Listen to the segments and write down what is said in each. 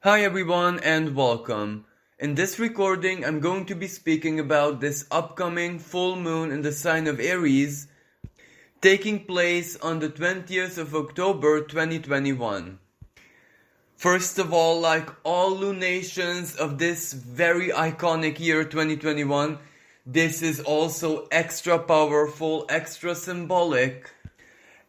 Hi everyone and welcome. In this recording, I'm going to be speaking about this upcoming full moon in the sign of Aries taking place on the 20th of October 2021. First of all, like all lunations of this very iconic year 2021, this is also extra powerful, extra symbolic.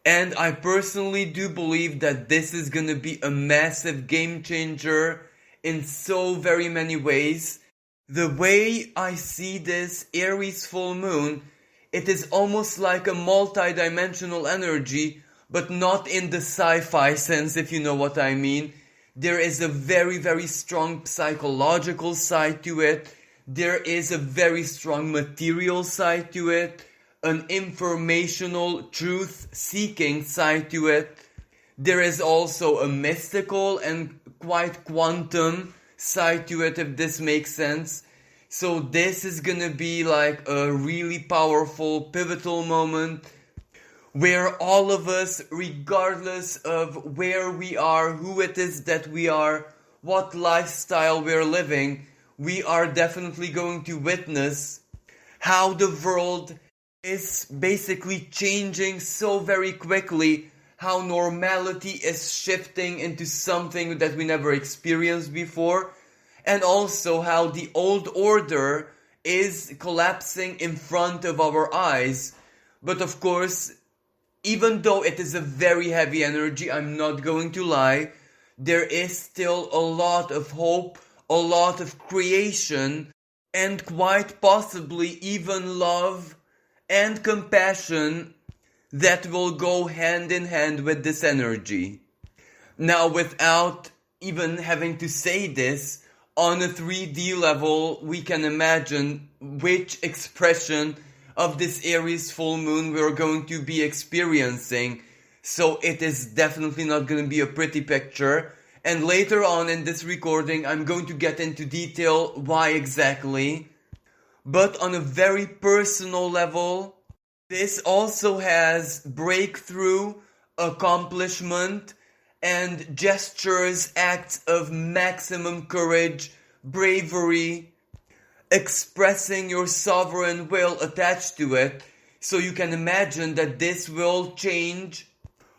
And I personally do believe that this is gonna be a massive game changer in so very many ways. The way I see this Aries full moon, it is almost like a multi-dimensional energy, but not in the sci-fi sense, if you know what I mean. There is a very, very strong psychological side to it. There is a very strong material side to it, an informational truth seeking side to it. There is also a mystical and quite quantum side to it, if this makes sense. So this is gonna be like a really powerful, pivotal moment where all of us, regardless of where we are, who it is that we are, what lifestyle we're living, we are definitely going to witness how the world is basically changing so very quickly, how normality is shifting into something that we never experienced before, and also how the old order is collapsing in front of our eyes. But of course, even though it is a very heavy energy, I'm not going to lie, there is still a lot of hope, a lot of creation, and quite possibly even love and compassion that will go hand in hand with this energy. Now, without even having to say this, on a 3D level, we can imagine which expression of this Aries full moon we're going to be experiencing. So it is definitely not going to be a pretty picture. And later on in this recording, I'm going to get into detail why exactly. But on a very personal level, this also has breakthrough, accomplishment, and gestures, acts of maximum courage, bravery, expressing your sovereign will attached to it. So you can imagine that this will change,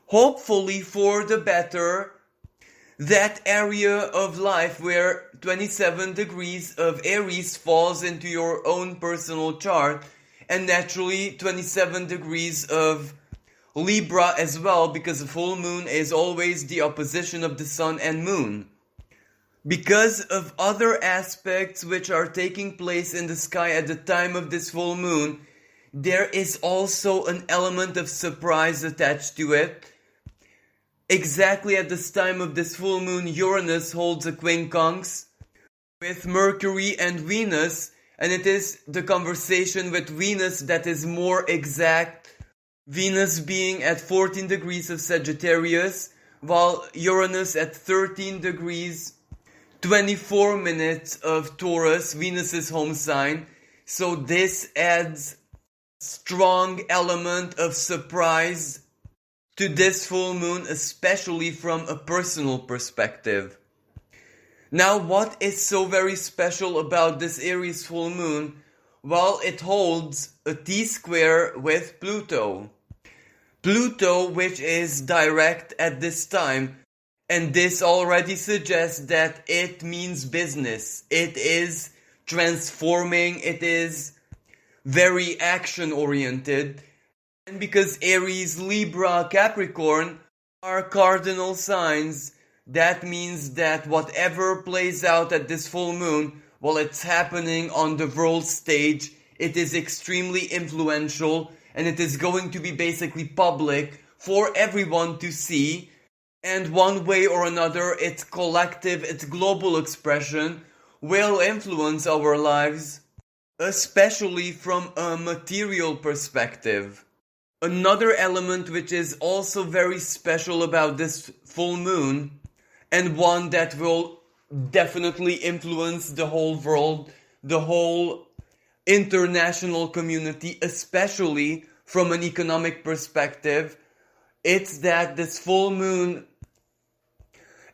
hopefully for the better, that area of life where 27 degrees of Aries falls into your own personal chart, and naturally 27 degrees of Libra as well, because the full moon is always the opposition of the sun and moon. Because of other aspects which are taking place in the sky at the time of this full moon, there is also an element of surprise attached to it. Exactly at this time of this full moon, Uranus holds a quincunx with Mercury and Venus, and it is the conversation with Venus that is more exact. Venus being at 14 degrees of Sagittarius, while Uranus at 13 degrees 24 minutes of Taurus, Venus's home sign. So this adds strong element of surprise to this full moon, especially from a personal perspective. Now, what is so very special about this Aries full moon? Well, it holds a T-square with Pluto. Pluto, which is direct at this time, and this already suggests that it means business. It is transforming, it is very action-oriented. And because Aries, Libra, Capricorn are cardinal signs, that means that whatever plays out at this full moon, while it's happening on the world stage, it is extremely influential, and it is going to be basically public for everyone to see. And one way or another, its collective, its global expression will influence our lives, especially from a material perspective. Another element which is also very special about this full moon, and one that will definitely influence the whole world, the whole international community, especially from an economic perspective, it's that this full moon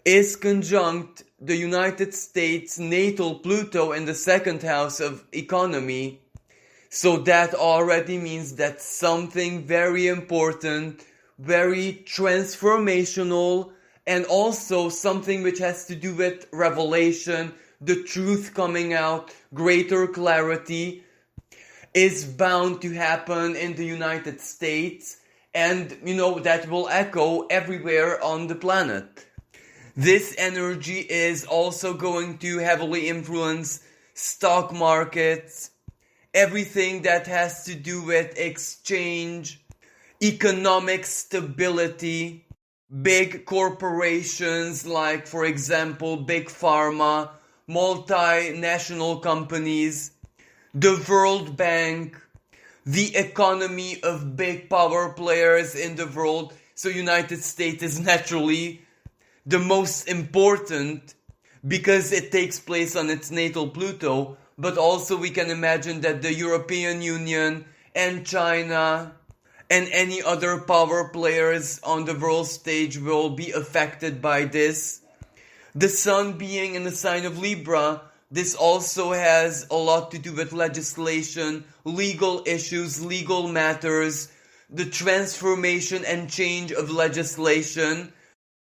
is conjunct the United States natal Pluto in the second house of economy. So that already means that something very important, very transformational, and also something which has to do with revelation, the truth coming out, greater clarity, is bound to happen in the United States, and that will echo everywhere on the planet. This energy is also going to heavily influence stock markets, everything that has to do with exchange, economic stability, big corporations like, for example, big pharma, multinational companies, the World Bank, the economy of big power players in the world. So United States is naturally the most important because it takes place on its natal Pluto, but also we can imagine that the European Union and China and any other power players on the world stage will be affected by this. The Sun being in the sign of Libra, this also has a lot to do with legislation, legal issues, legal matters, the transformation and change of legislation,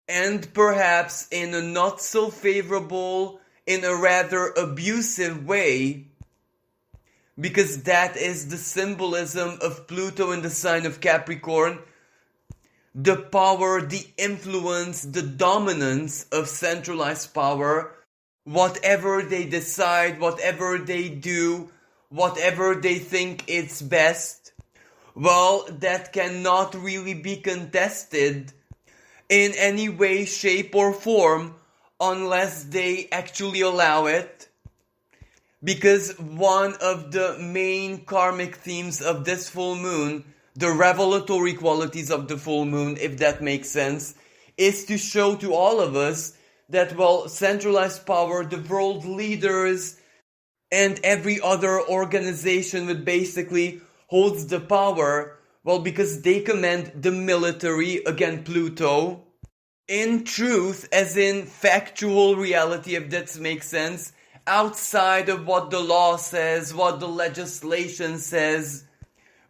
and perhaps in a not so favorable, in a rather abusive way, because that is the symbolism of Pluto in the sign of Capricorn, the power, the influence, the dominance of centralized power. Whatever they decide, whatever they do, whatever they think is best, well, that cannot really be contested in any way, shape, or form unless they actually allow it. Because one of the main karmic themes of this full moon, the revelatory qualities of the full moon, if that makes sense, is to show to all of us that, well, centralized power, the world leaders, and every other organization that basically holds the power, well, because they command the military, again, Pluto, in truth, as in factual reality, if that makes sense, outside of what the law says, what the legislation says,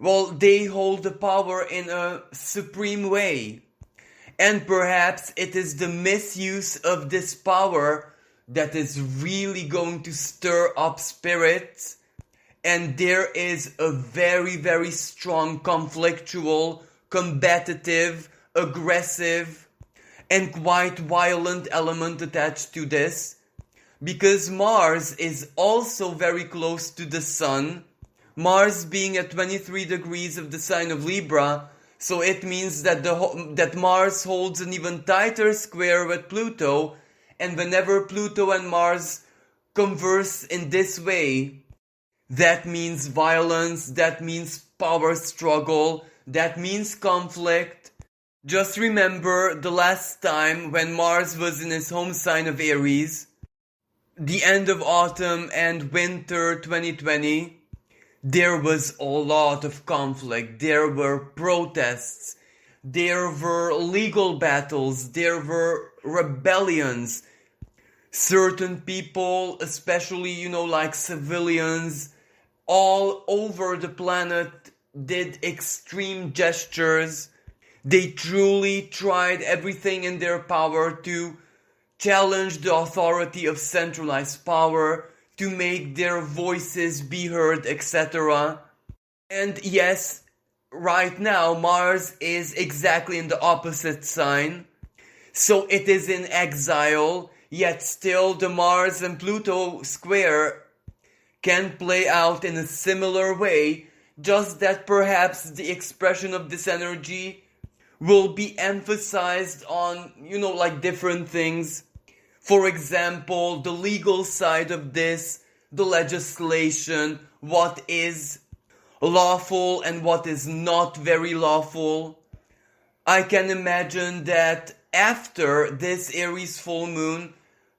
well, they hold the power in a supreme way. And perhaps it is the misuse of this power that is really going to stir up spirits. And there is a very, very strong conflictual, combative, aggressive, and quite violent element attached to this. Because Mars is also very close to the Sun. Mars being at 23 degrees of the sign of Libra, so it means that that Mars holds an even tighter square with Pluto, and whenever Pluto and Mars converse in this way, that means violence, that means power struggle, that means conflict. Just remember the last time when Mars was in his home sign of Aries, the end of autumn and winter 2020, there was a lot of conflict, there were protests, there were legal battles, there were rebellions. Certain people, especially, like civilians, all over the planet did extreme gestures. They truly tried everything in their power to challenge the authority of centralized power, to make their voices be heard, etc. And yes, right now Mars is exactly in the opposite sign, so it is in exile, yet still the Mars and Pluto square can play out in a similar way, just that perhaps the expression of this energy will be emphasized on, different things. For example, the legal side of this, the legislation, what is lawful and what is not very lawful. I can imagine that after this Aries full moon,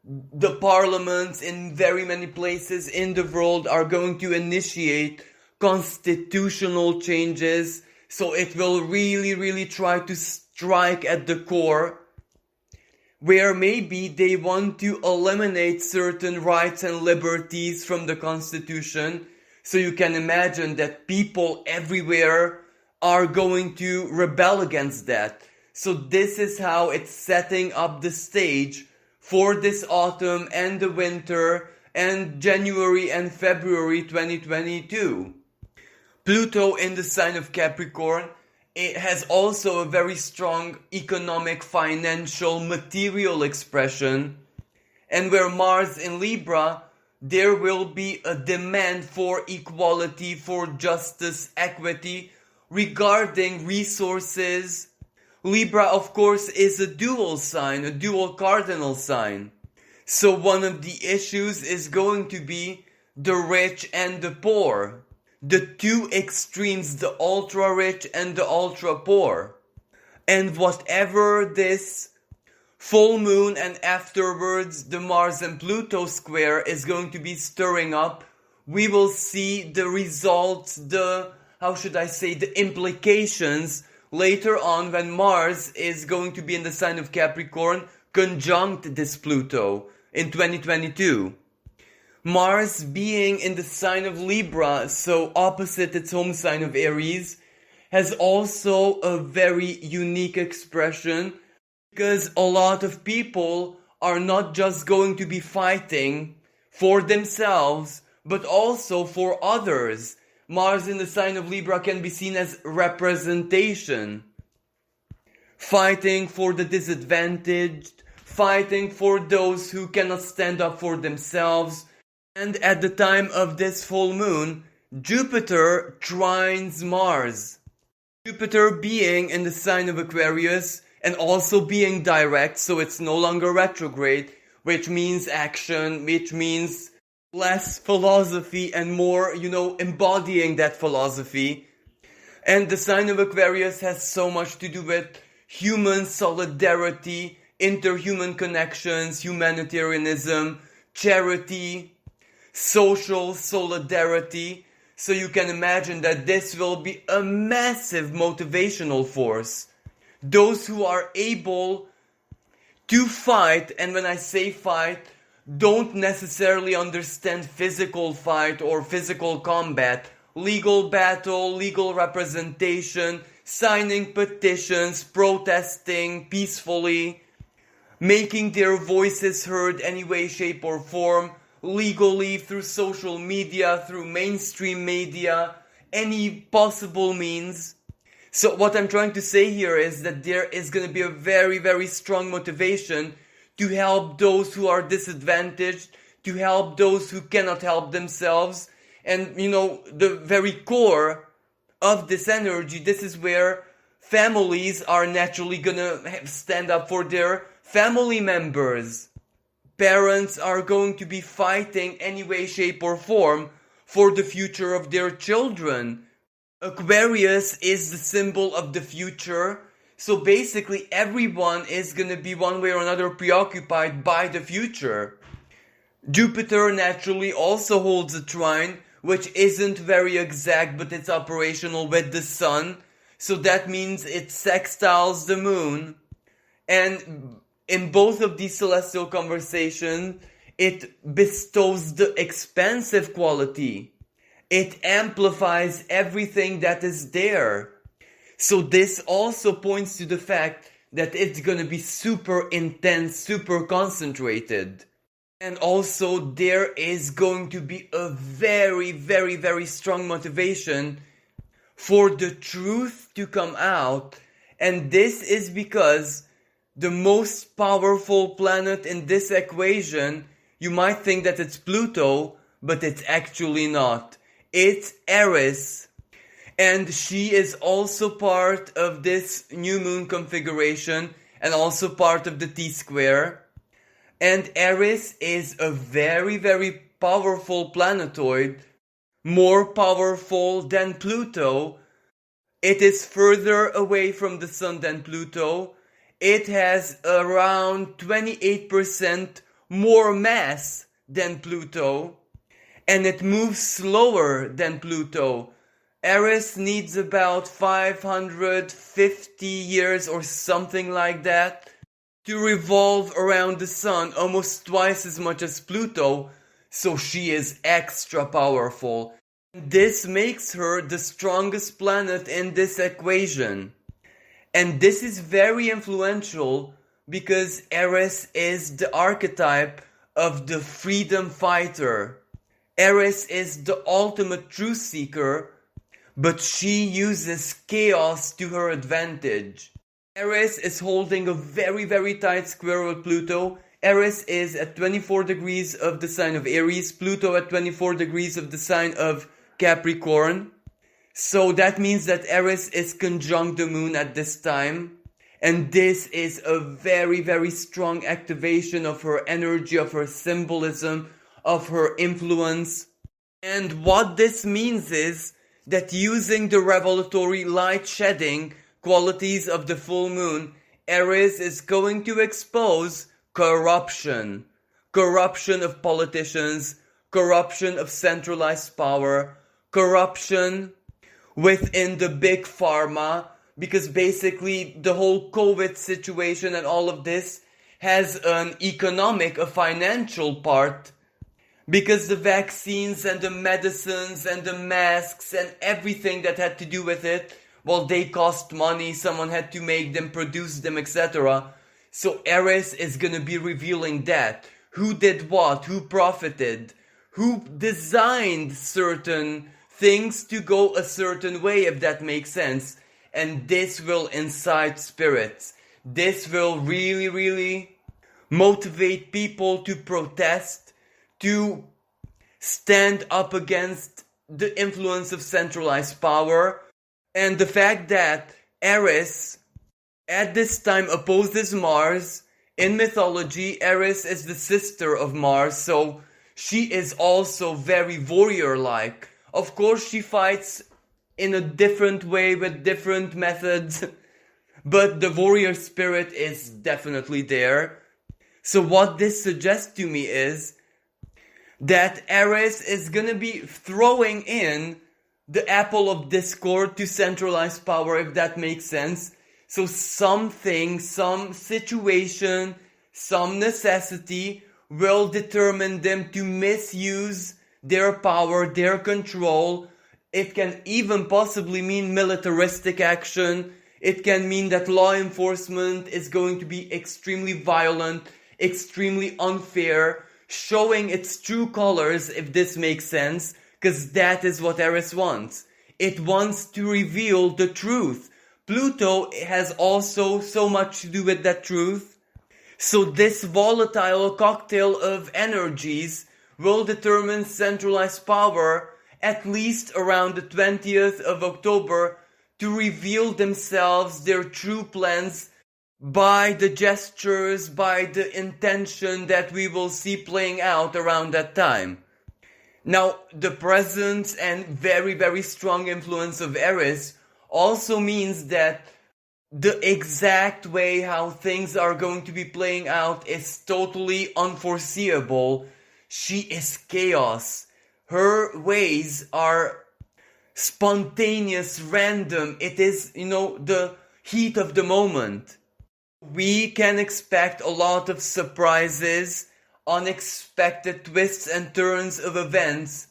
the parliaments in very many places in the world are going to initiate constitutional changes. So it will really, really try to strike at the core. where maybe they want to eliminate certain rights and liberties from the Constitution. So you can imagine that people everywhere are going to rebel against that. So this is how it's setting up the stage for this autumn and the winter and January and February 2022. Pluto in the sign of Capricorn, it has also a very strong economic, financial, material expression. And where Mars in Libra, there will be a demand for equality, for justice, equity, regarding resources. Libra, of course, is a dual sign, a dual cardinal sign. So one of the issues is going to be the rich and the poor. The two extremes, the ultra rich and the ultra poor. And whatever this full moon and afterwards the Mars and Pluto square is going to be stirring up, we will see the results, the implications later on when Mars is going to be in the sign of Capricorn conjunct this Pluto in 2022. Mars being in the sign of Libra, so opposite its home sign of Aries, has also a very unique expression because a lot of people are not just going to be fighting for themselves, but also for others. Mars in the sign of Libra can be seen as representation. Fighting for the disadvantaged, fighting for those who cannot stand up for themselves. And at the time of this full moon, Jupiter trines Mars. Jupiter being in the sign of Aquarius and also being direct, so it's no longer retrograde, which means action, which means less philosophy and more, embodying that philosophy. And the sign of Aquarius has so much to do with human solidarity, interhuman connections, humanitarianism, charity, social solidarity. So you can imagine that this will be a massive motivational force. Those who are able to fight, and when I say fight, don't necessarily understand physical fight or physical combat, legal battle, legal representation, signing petitions, protesting peacefully, making their voices heard any way, shape or form, legally, through social media, through mainstream media, any possible means. So what I'm trying to say here is that there is going to be a very, very strong motivation to help those who are disadvantaged, to help those who cannot help themselves. And, the very core of this energy, this is where families are naturally going to stand up for their family members. Parents are going to be fighting any way, shape or form for the future of their children. Aquarius is the symbol of the future. So basically everyone is going to be one way or another preoccupied by the future. Jupiter naturally also holds a trine, which isn't very exact, but it's operational with the sun. So that means it sextiles the moon. And in both of these celestial conversations, it bestows the expansive quality. It amplifies everything that is there. So this also points to the fact that it's going to be super intense, super concentrated. And also there is going to be a very, very, very strong motivation for the truth to come out. And this is because the most powerful planet in this equation, you might think that it's Pluto, but it's actually not. It's Aries. And she is also part of this new moon configuration and also part of the T-square. And Aries is a very, very powerful planetoid, more powerful than Pluto. It is further away from the Sun than Pluto. It has around 28% more mass than Pluto. And it moves slower than Pluto. Aries needs about 550 years or something like that to revolve around the sun almost twice as much as Pluto, so she is extra powerful. This makes her the strongest planet in this equation. And this is very influential because Aries is the archetype of the freedom fighter. Aries is the ultimate truth seeker, but she uses chaos to her advantage. Aries is holding a very tight square with Pluto. Aries is at 24 degrees of the sign of Aries, Pluto at 24 degrees of the sign of Capricorn. So that means that Aries is conjunct the moon at this time. And this is a very strong activation of her energy, of her symbolism, of her influence. And what this means is that using the revelatory light shedding qualities of the full moon, Aries is going to expose corruption. Corruption of politicians, corruption of centralized power, corruption within the big pharma, because basically the whole COVID situation and all of this has an economic, a financial part, because the vaccines and the medicines and the masks and everything that had to do with it, well, they cost money, someone had to make them, produce them, etc. So Aries is gonna be revealing that. Who did what? Who profited? Who designed certain things to go a certain way, if that makes sense. And this will incite spirits. This will really motivate people to protest, to stand up against the influence of centralized power. And the fact that Aries at this time opposes Mars. In mythology, Aries is the sister of Mars, so she is also very warrior-like. Of course, she fights in a different way with different methods, but the warrior spirit is definitely there. So what this suggests to me is that Aries is gonna be throwing in the apple of discord to centralized power, if that makes sense. So something, some situation, some necessity will determine them to misuse their power, their control. It can even possibly mean militaristic action. It can mean that law enforcement is going to be extremely violent, extremely unfair, showing its true colors, if this makes sense. Because that is what Aries wants. It wants to reveal the truth. Pluto has also so much to do with that truth. So this volatile cocktail of energies will determine centralized power at least around the 20th of October to reveal themselves, their true plans, by the gestures, by the intention that we will see playing out around that time. Now, the presence and very strong influence of Aries also means that the exact way how things are going to be playing out is totally unforeseeable. She is chaos. Her ways are spontaneous, random. It is, the heat of the moment. We can expect a lot of surprises, unexpected twists and turns of events.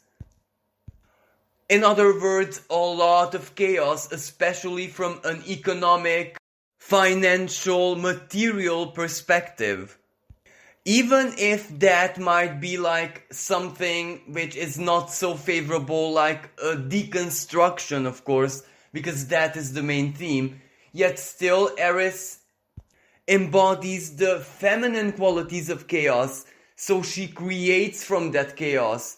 In other words, a lot of chaos, especially from an economic, financial, material perspective. Even if that might be like something which is not so favorable, like a deconstruction, of course, because that is the main theme, yet still Aries embodies the feminine qualities of chaos, so she creates from that chaos.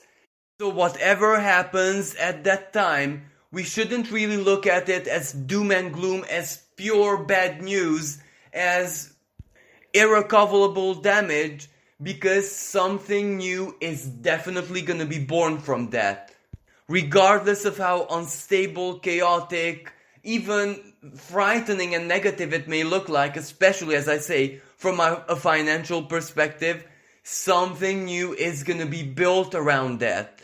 So whatever happens at that time, we shouldn't really look at it as doom and gloom, as pure bad news, as irrecoverable damage, because something new is definitely gonna be born from that. Regardless of how unstable, chaotic, even frightening and negative it may look like, especially, as I say, from a financial perspective, something new is gonna be built around that.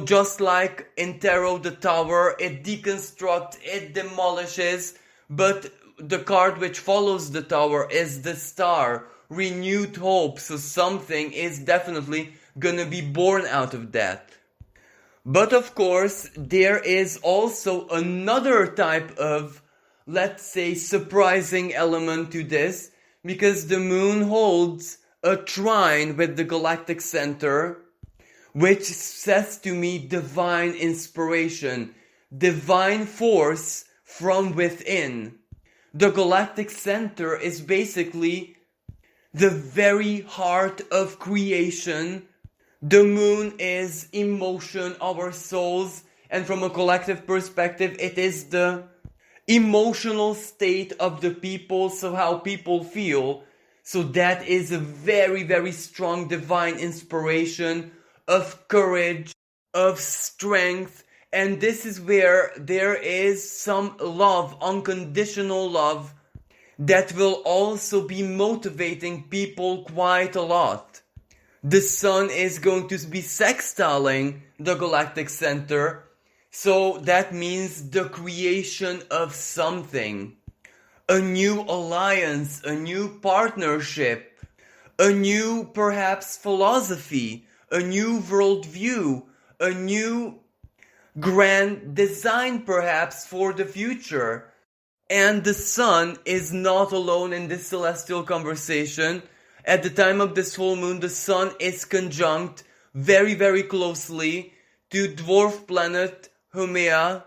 Just like in Tarot the Tower, it deconstructs, it demolishes, but the card which follows the Tower is the Star, renewed hope. So something is definitely gonna be born out of that. But of course, there is also another type of, let's say, surprising element to this, because the moon holds a trine with the galactic center, which says to me divine inspiration, divine force from within. The galactic center is basically the very heart of creation. The moon is emotion, our souls, and from a collective perspective, it is the emotional state of the people, so how people feel. So that is a very, very strong divine inspiration of courage, of strength, and this is where there is some love, unconditional love, that will also be motivating people quite a lot. The sun is going to be sextiling the galactic center, so that means the creation of something. A new alliance, a new partnership, a new perhaps philosophy, a new worldview, a new grand design perhaps for the future. And the sun is not alone in this celestial conversation. At the time of this full moon, the sun is conjunct very, very closely to dwarf planet Haumea.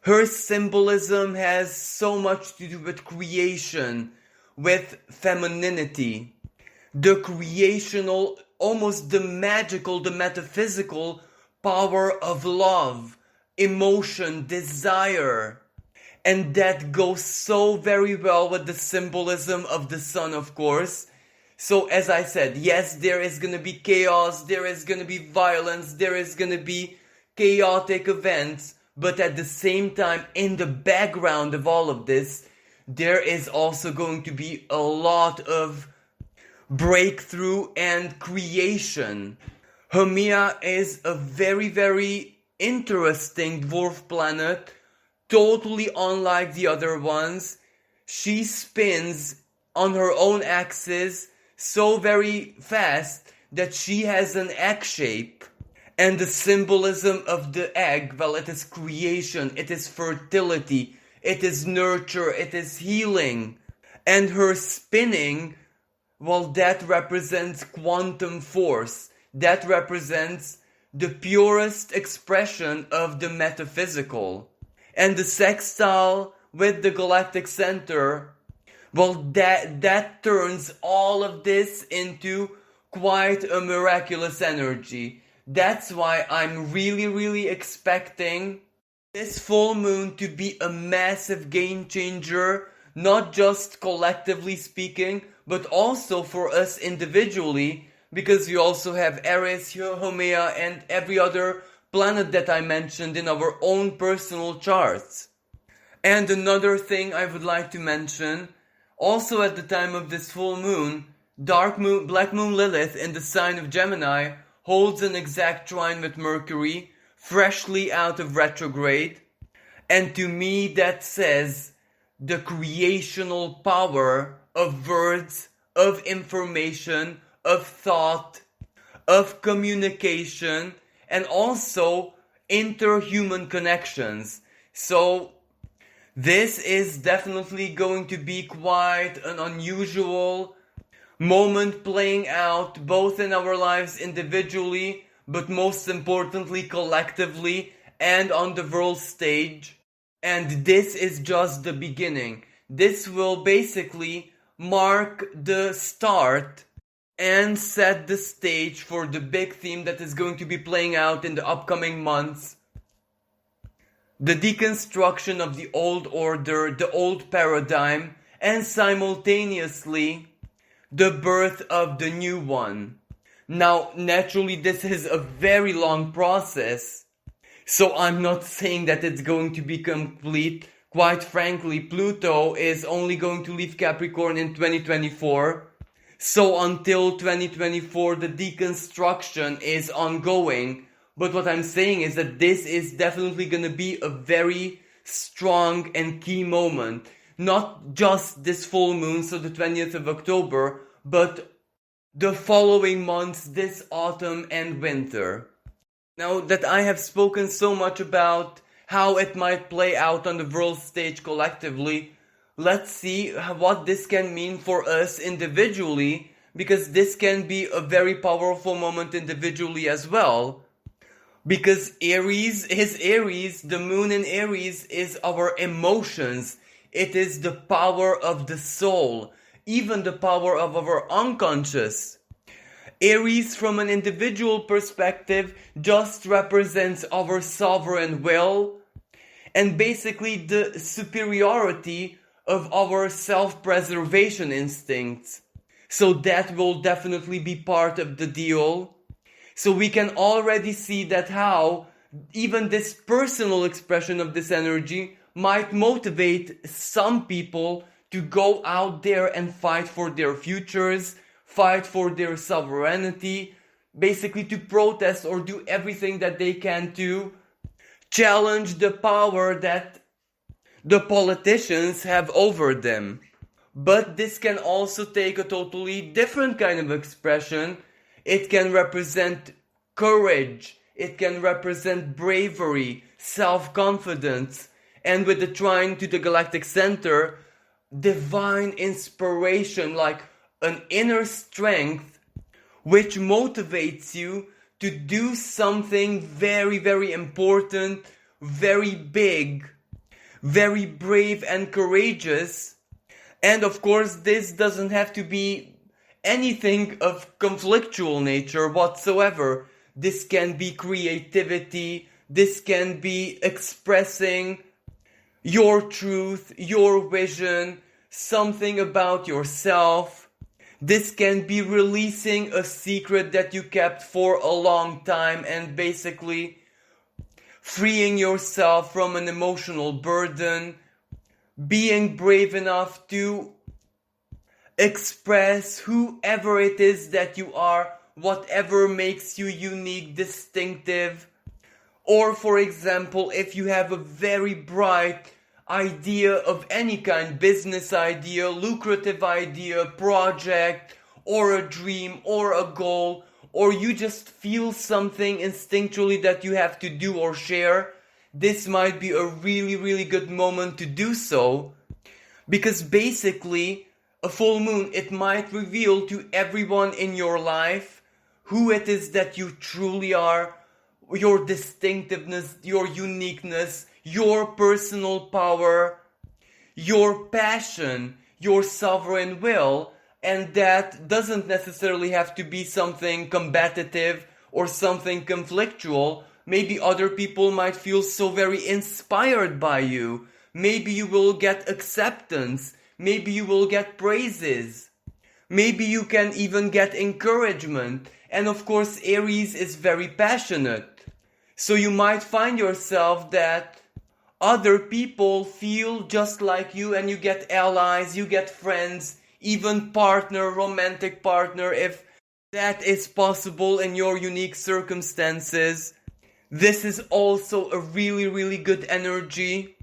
Her symbolism has so much to do with creation, with femininity, the creational, almost the magical, the metaphysical power of love, emotion, desire. And that goes so very well with the symbolism of the sun, of course. So as I said, yes, there is gonna be chaos, there is gonna be violence, there is gonna be chaotic events, but at the same time, in the background of all of this, there is also going to be a lot of breakthrough and creation. Haumea is a very, very interesting dwarf planet, totally unlike the other ones. She spins on her own axis so very fast that she has an egg shape. And the symbolism of the egg, well, it is creation, it is fertility, it is nurture, it is healing. And her spinning, well, that represents quantum force. That represents the purest expression of the metaphysical. And the sextile with the galactic center, well, that turns all of this into quite a miraculous energy. That's why I'm really, really expecting this full moon to be a massive game changer, not just collectively speaking, but also for us individually, because we also have Aries, Haumea, and every other planet that I mentioned in our own personal charts. And another thing I would like to mention, also at the time of this full moon, Black Moon Lilith in the sign of Gemini holds an exact trine with Mercury, freshly out of retrograde. And to me that says the creational power of words, of information, of thought, of communication, and also interhuman connections. So this is definitely going to be quite an unusual moment playing out both in our lives individually, but most importantly collectively and on the world stage. And this is just the beginning. This will basically mark the start and set the stage for the big theme that is going to be playing out in the upcoming months. The deconstruction of the old order, the old paradigm, and simultaneously the birth of the new one. Now, naturally, this is a very long process, so I'm not saying that it's going to be complete. Quite frankly, Pluto is only going to leave Capricorn in 2024, so until 2024 the deconstruction is ongoing. But what I'm saying is that this is definitely going to be a very strong and key moment. not just this full moon, so the 20th of October, but the following months, this autumn and winter. Now that I have spoken so much about how it might play out on the world stage collectively, let's see what this can mean for us individually, because this can be a very powerful moment individually as well. Because Aries is Aries, the moon in Aries is our emotions. It is the power of the soul, even the power of our unconscious. Aries, from an individual perspective, just represents our sovereign will and basically the superiority of our self-preservation instincts. So that will definitely be part of the deal. So we can already see that how even this personal expression of this energy might motivate some people to go out there and fight for their futures, fight for their sovereignty, basically to protest or do everything that they can to challenge the power that the politicians have over them. But this can also take a totally different kind of expression. It can represent courage, it can represent bravery, self-confidence, and with the trine to the galactic center, divine inspiration, like an inner strength which motivates you to do something very, very important, very big, very brave and courageous. And of course, this doesn't have to be anything of conflictual nature whatsoever. This can be creativity, this can be expressing your truth, your vision, something about yourself. This can be releasing a secret that you kept for a long time and basically freeing yourself from an emotional burden, being brave enough to express whoever it is that you are, whatever makes you unique, distinctive. Or for example, if you have a very bright idea of any kind, business idea, lucrative idea, project, or a dream, or a goal, or you just feel something instinctually that you have to do or share, this might be a really, really good moment to do so. Because basically, a full moon, it might reveal to everyone in your life who it is that you truly are, your distinctiveness, your uniqueness, your personal power, your passion, your sovereign will, and that doesn't necessarily have to be something combative or something conflictual. Maybe other people might feel so very inspired by you. Maybe you will get acceptance. Maybe you will get praises. Maybe you can even get encouragement. And of course, Aries is very passionate. So you might find yourself that other people feel just like you and you get allies, you get friends, even partner, romantic partner, if that is possible in your unique circumstances. This is also a really, really good energy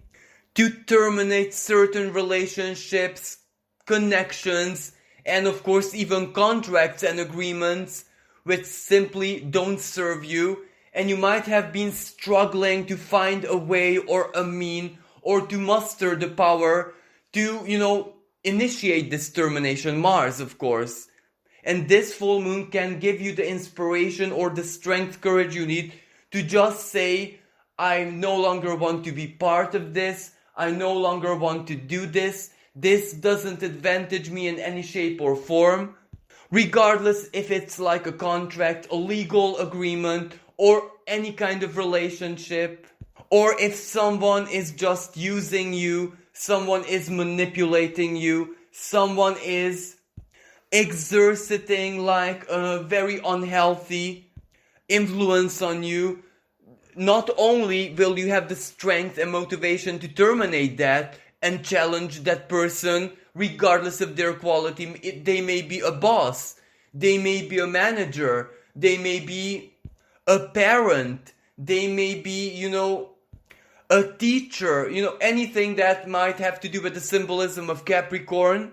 to terminate certain relationships, connections, and of course even contracts and agreements which simply don't serve you. And you might have been struggling to find a way or a mean or to muster the power to, initiate this termination. Mars, of course. And this full moon can give you the inspiration or the strength, courage you need to just say, I no longer want to be part of this. I no longer want to do this. This doesn't advantage me in any shape or form. Regardless if it's like a contract, a legal agreement, or any kind of relationship, or if someone is just using you, someone is manipulating you, someone is exerting like a very unhealthy influence on you, not only will you have the strength and motivation to terminate that and challenge that person regardless of their quality. They may be a boss, they may be a manager, they may be a parent, they may be, a teacher, anything that might have to do with the symbolism of Capricorn.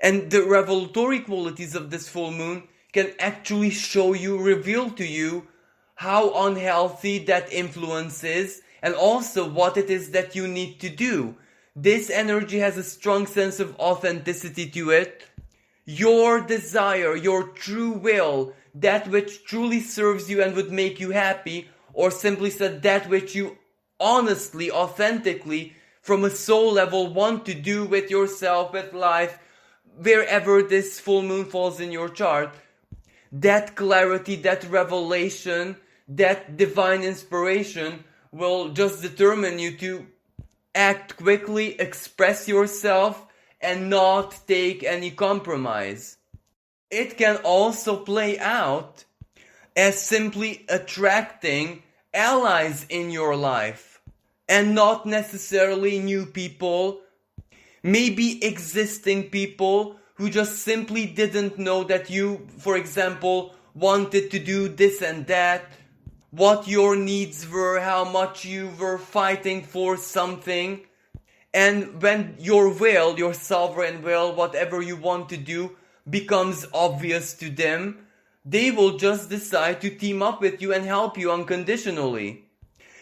And the revelatory qualities of this full moon can actually reveal to you how unhealthy that influence is, and also what it is that you need to do. This energy has a strong sense of authenticity to it. Your desire, your true will, that which truly serves you and would make you happy, or simply said, that which you honestly, authentically, from a soul level want to do with yourself, with life, wherever this full moon falls in your chart. That clarity, that revelation, that divine inspiration will just determine you to act quickly, express yourself, and not take any compromise. It can also play out as simply attracting allies in your life, and not necessarily new people, maybe existing people who just simply didn't know that you, for example, wanted to do this and that, what your needs were, how much you were fighting for something. And when your will, your sovereign will, whatever you want to do, becomes obvious to them, they will just decide to team up with you and help you unconditionally.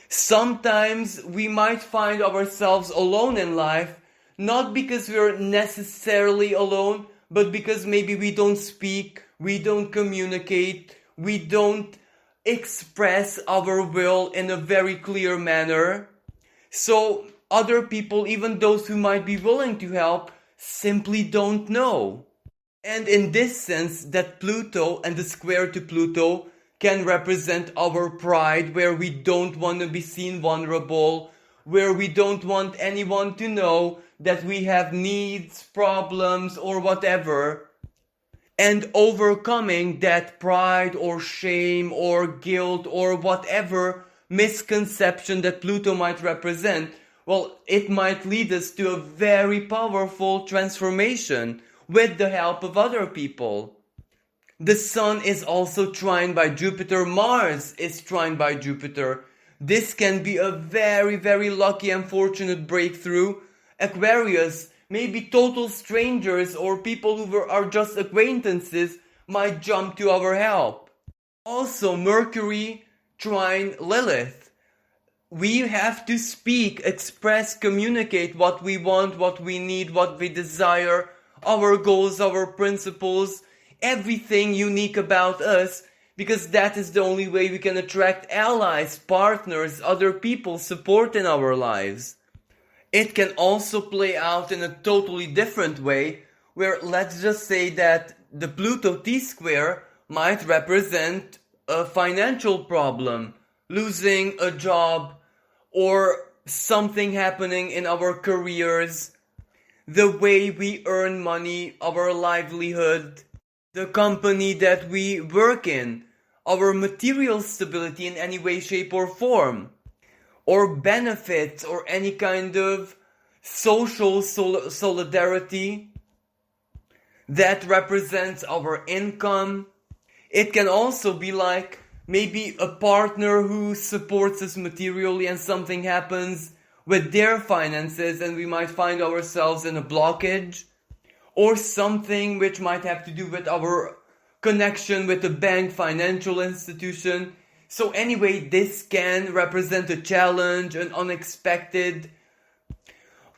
Sometimes we might find ourselves alone in life, not because we're necessarily alone, but because maybe we don't speak, we don't communicate, we don't express our will in a very clear manner. So other people, even those who might be willing to help, simply don't know. And in this sense, that Pluto and the square to Pluto can represent our pride, where we don't want to be seen vulnerable, where we don't want anyone to know that we have needs, problems, or whatever. And overcoming that pride or shame or guilt or whatever misconception that Pluto might represent, well, it might lead us to a very powerful transformation with the help of other people. The Sun is also trined by Jupiter. Mars is trined by Jupiter. This can be a very, very lucky and fortunate breakthrough. Aquarius, maybe total strangers or people who are just acquaintances might jump to our help. Also, Mercury trine Lilith. We have to speak, express, communicate what we want, what we need, what we desire, our goals, our principles, everything unique about us, because that is the only way we can attract allies, partners, other people, support in our lives. It can also play out in a totally different way, where let's just say that the Pluto T-square might represent a financial problem, losing a job, or something happening in our careers, the way we earn money, our livelihood, the company that we work in, our material stability in any way, shape, or form, or benefits, or any kind of social solidarity that represents our income. It can also be like maybe a partner who supports us materially and something happens with their finances and we might find ourselves in a blockage, or something which might have to do with our connection with a bank, financial institution. So anyway, this can represent a challenge, an unexpected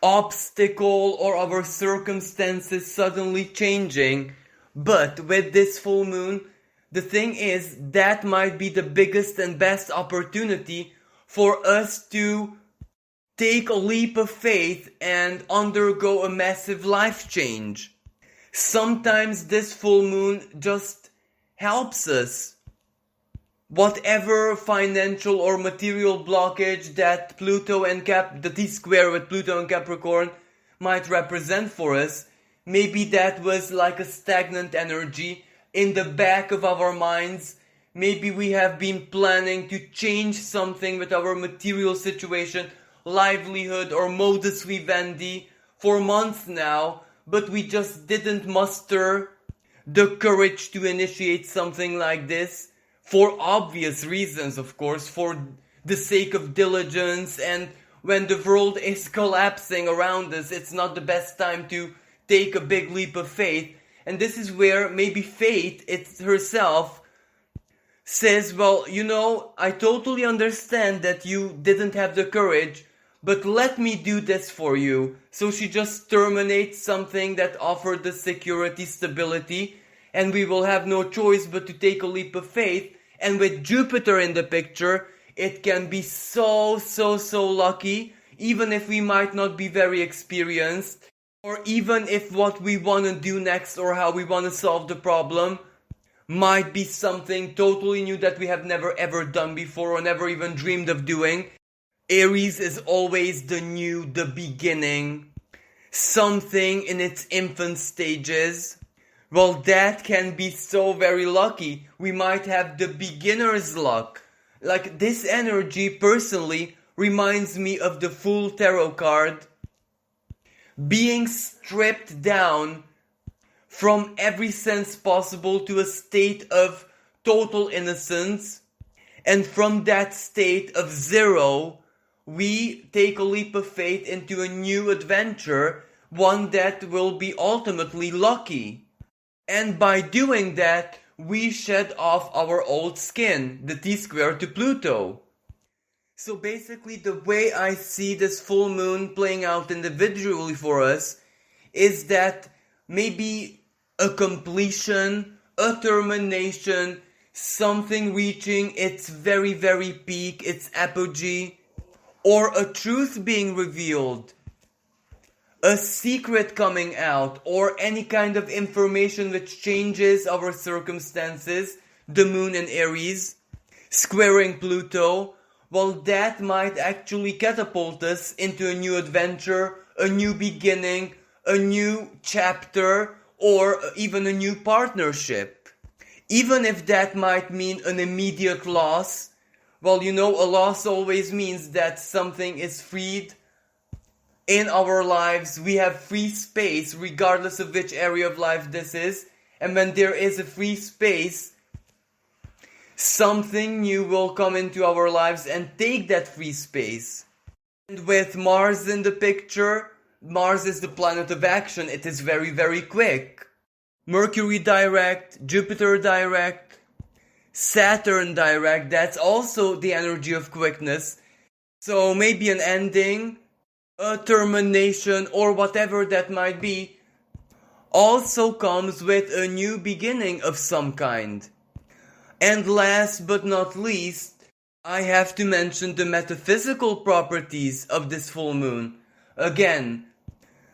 obstacle, or our circumstances suddenly changing. But with this full moon, the thing is, that might be the biggest and best opportunity for us to take a leap of faith and undergo a massive life change. Sometimes this full moon just helps us. Whatever financial or material blockage that Pluto and the T-square with Pluto and Capricorn might represent for us, maybe that was like a stagnant energy in the back of our minds. Maybe we have been planning to change something with our material situation, livelihood, or modus vivendi for months now, but we just didn't muster the courage to initiate something like this, for obvious reasons, of course, for the sake of diligence, and when the world is collapsing around us, it's not the best time to take a big leap of faith. And this is where maybe fate herself says, well, I totally understand that you didn't have the courage, but let me do this for you. So she just terminates something that offered the security, stability, and we will have no choice but to take a leap of faith. And with Jupiter in the picture, it can be so lucky, even if we might not be very experienced, or even if what we want to do next or how we want to solve the problem might be something totally new that we have never ever done before or never even dreamed of doing. Aries is always the new, the beginning, something in its infant stages. Well, that can be so very lucky. We might have the beginner's luck. Like, this energy personally reminds me of the Fool Tarot card. Being stripped down from every sense possible to a state of total innocence. And from that state of zero, we take a leap of faith into a new adventure, one that will be ultimately lucky. And by doing that, we shed off our old skin, the T-square to Pluto. So basically, the way I see this full moon playing out individually for us is that maybe a completion, a termination, something reaching its very peak, its apogee, or a truth being revealed, a secret coming out, or any kind of information which changes our circumstances, the moon in Aries, squaring Pluto, well, that might actually catapult us into a new adventure, a new beginning, a new chapter, or even a new partnership. Even if that might mean an immediate loss, well, a loss always means that something is freed in our lives. We have free space, regardless of which area of life this is. And when there is a free space, something new will come into our lives and take that free space. And with Mars in the picture, Mars is the planet of action. It is very quick. Mercury direct, Jupiter direct, Saturn direct, that's also the energy of quickness. So maybe an ending, a termination, or whatever that might be, also comes with a new beginning of some kind. And last but not least, I have to mention the metaphysical properties of this full moon. Again,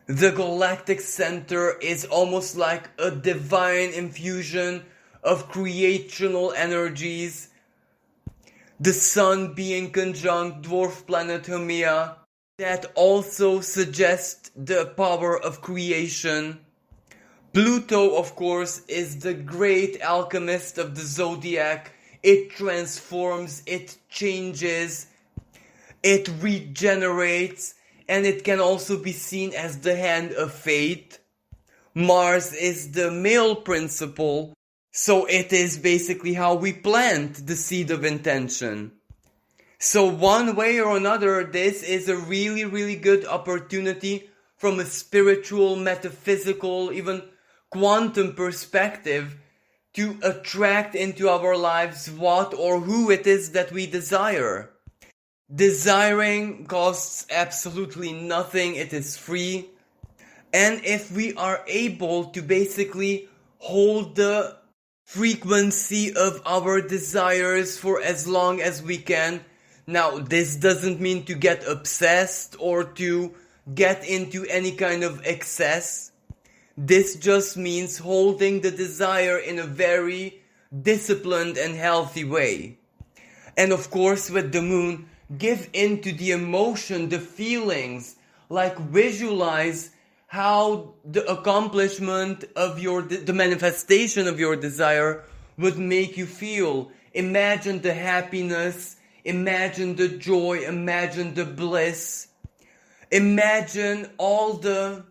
the galactic center is almost like a divine infusion of creational energies. The sun being conjunct dwarf planet Haumea, that also suggests the power of creation. Pluto, of course, is the great alchemist of the zodiac. It transforms, it changes, it regenerates, and it can also be seen as the hand of fate. Mars is the male principle, so it is basically how we plant the seed of intention. So one way or another, this is a really good opportunity from a spiritual, metaphysical, even quantum perspective to attract into our lives what or who it is that we desire. Desiring costs absolutely nothing, it is free. And if we are able to basically hold the frequency of our desires for as long as we can. Now, this doesn't mean to get obsessed or to get into any kind of excess. This just means holding the desire in a very disciplined and healthy way. And of course, with the moon, give into the emotion, the feelings, like visualize how the accomplishment of the manifestation of your desire would make you feel. Imagine the happiness, imagine the joy, imagine the bliss. Imagine all the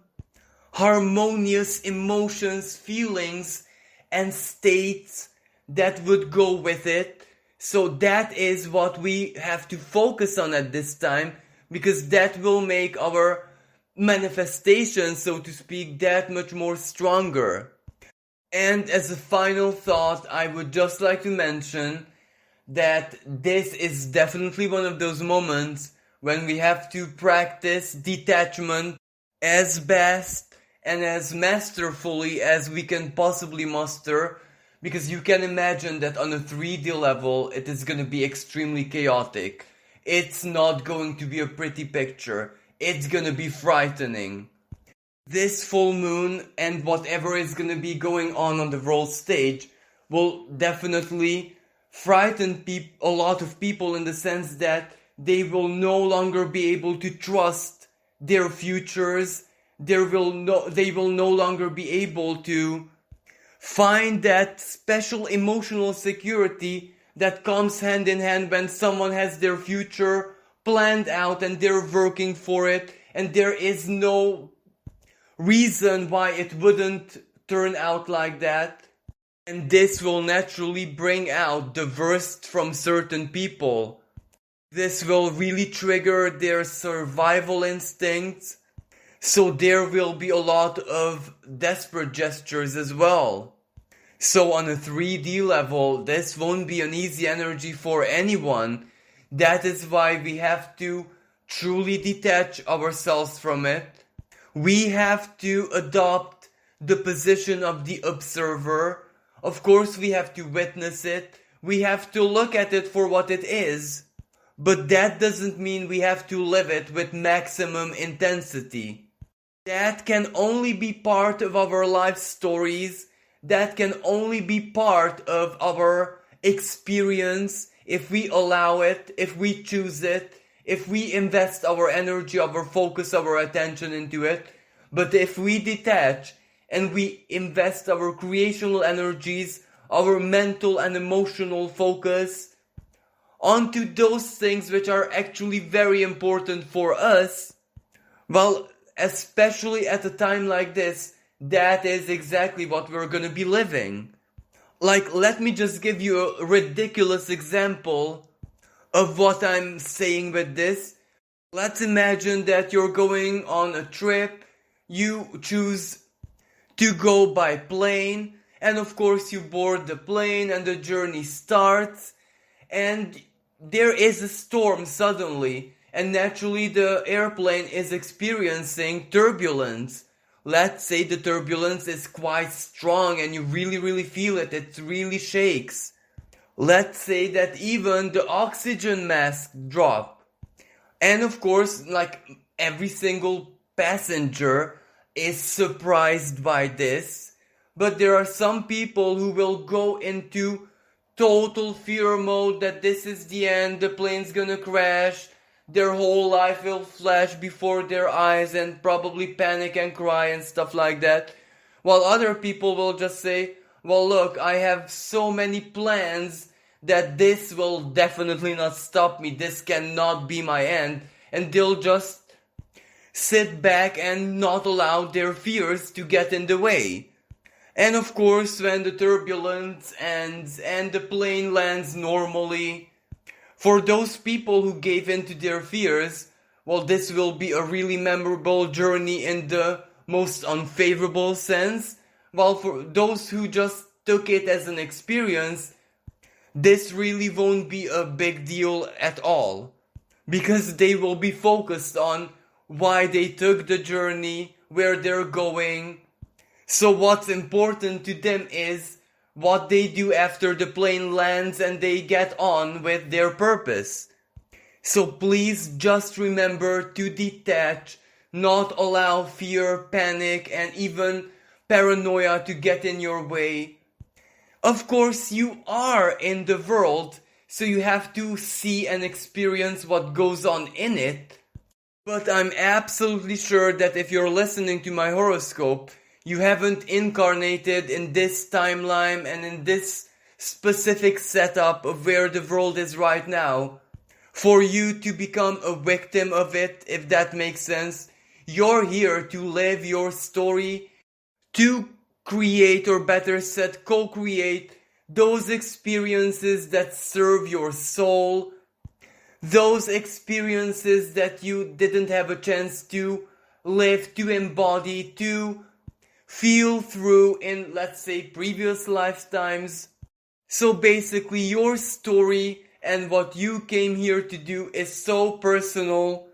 harmonious emotions, feelings, and states that would go with it. So that is what we have to focus on at this time, because that will make our manifestation, so to speak, that much more stronger. And as a final thought, I would just like to mention that this is definitely one of those moments when we have to practice detachment as best and as masterfully as we can possibly muster, because you can imagine that on a 3D level it is going to be extremely chaotic. It's not going to be a pretty picture. It's going to be frightening. This full moon and whatever is going to be going on the world stage will definitely frighten a lot of people, in the sense that they will no longer be able to trust their futures. They will no longer be able to find that special emotional security that comes hand in hand when someone has their future planned out and they're working for it, and there is no reason why it wouldn't turn out like that. And this will naturally bring out the worst from certain people. This will really trigger their survival instincts, so there will be a lot of desperate gestures as well. So on a 3D level, this won't be an easy energy for anyone. That is why we have to truly detach ourselves from it. We have to adopt the position of the observer. Of course, we have to witness it. We have to look at it for what it is. But that doesn't mean we have to live it with maximum intensity. That can only be part of our life stories. That can only be part of our experience if we allow it, if we choose it, if we invest our energy, our focus, our attention into it. But if we detach and we invest our creational energies, our mental and emotional focus onto those things which are actually very important for us, well, especially at a time like this, that is exactly what we're gonna be living. Like, let me just give you a ridiculous example of what I'm saying with this. Let's imagine that you're going on a trip, you choose to go by plane, and of course you board the plane and the journey starts, and there is a storm suddenly, and naturally the airplane is experiencing turbulence. Let's say the turbulence is quite strong and you really feel it, it really shakes. Let's say that even the oxygen mask drop. And of course, like, every single passenger is surprised by this. But there are some people who will go into total fear mode that this is the end, the plane's gonna crash, their whole life will flash before their eyes, and probably panic and cry and stuff like that. While other people will just say, well, look, I have so many plans that this will definitely not stop me, this cannot be my end, and they'll just sit back and not allow their fears to get in the way. And of course, when the turbulence ends and the plane lands normally, for those people who gave in to their fears, well, this will be a really memorable journey in the most unfavorable sense, while for those who just took it as an experience, this really won't be a big deal at all, because they will be focused on why they took the journey, where they're going. So what's important to them is what they do after the plane lands and they get on with their purpose. So please just remember to detach, not allow fear, panic, and even paranoia to get in your way. Of course, you are in the world, so you have to see and experience what goes on in it. But I'm absolutely sure that if you're listening to my horoscope, you haven't incarnated in this timeline and in this specific setup of where the world is right now for you to become a victim of it, if that makes sense. You're here to live your story, to create, or better said, co-create those experiences that serve your soul, those experiences that you didn't have a chance to live, to embody, to feel through in, let's say, previous lifetimes. So basically, your story and what you came here to do is so personal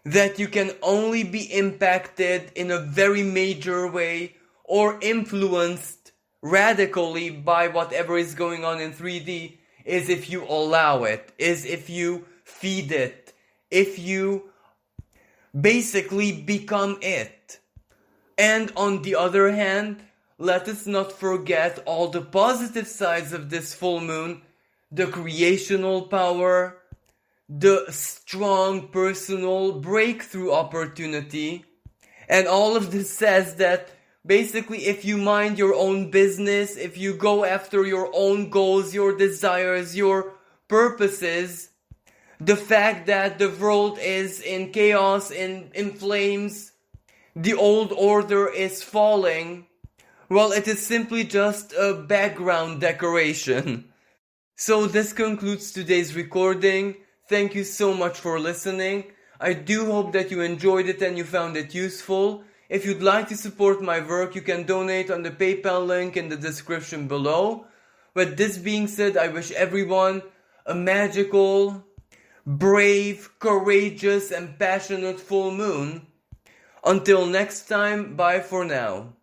that you can only be impacted in a very major way or influenced radically by whatever is going on in 3D is if you allow it, is if you feed it, if you basically become it. And on the other hand, let us not forget all the positive sides of this full moon, the creational power, the strong personal breakthrough opportunity. And all of this says that basically if you mind your own business, if you go after your own goals, your desires, your purposes, the fact that the world is in chaos, in flames, the old order is falling, well, it is simply just a background decoration. So this concludes today's recording. Thank you so much for listening. I do hope that you enjoyed it and you found it useful. If you'd like to support my work, you can donate on the PayPal link in the description below. With this being said, I wish everyone a magical, brave, courageous, and passionate full moon. Until next time, bye for now.